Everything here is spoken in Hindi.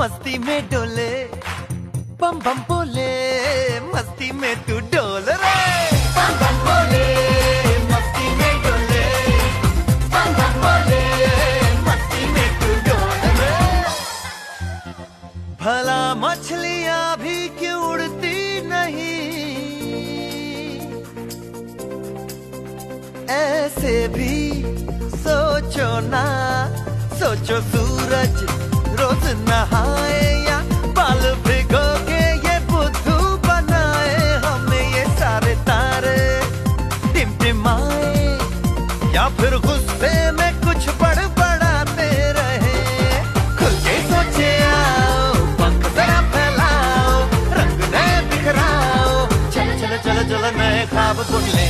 मस्ती में डोले, बम बम बोले, मस्ती में तू डोल रे। बम बम बोले, मस्ती में डोले, बम बम बोले, मस्ती में तू डोल रे। भला मछलियां भी क्यों उड़ती नहीं, ऐसे भी सोचो ना। सोचो सूरज रोज नहाए या बाल भिगो के ये बुद्धू बनाए, हमें ये सारे तारे टिमटिमाए या फिर गुस्से में कुछ बड़बड़ाते रहे। खुल के सोचे आओ, पंख जरा फैलाओ, रंग नए बिखराओ, चलो चलो चलो चलो नए ख्वाब बुन ले।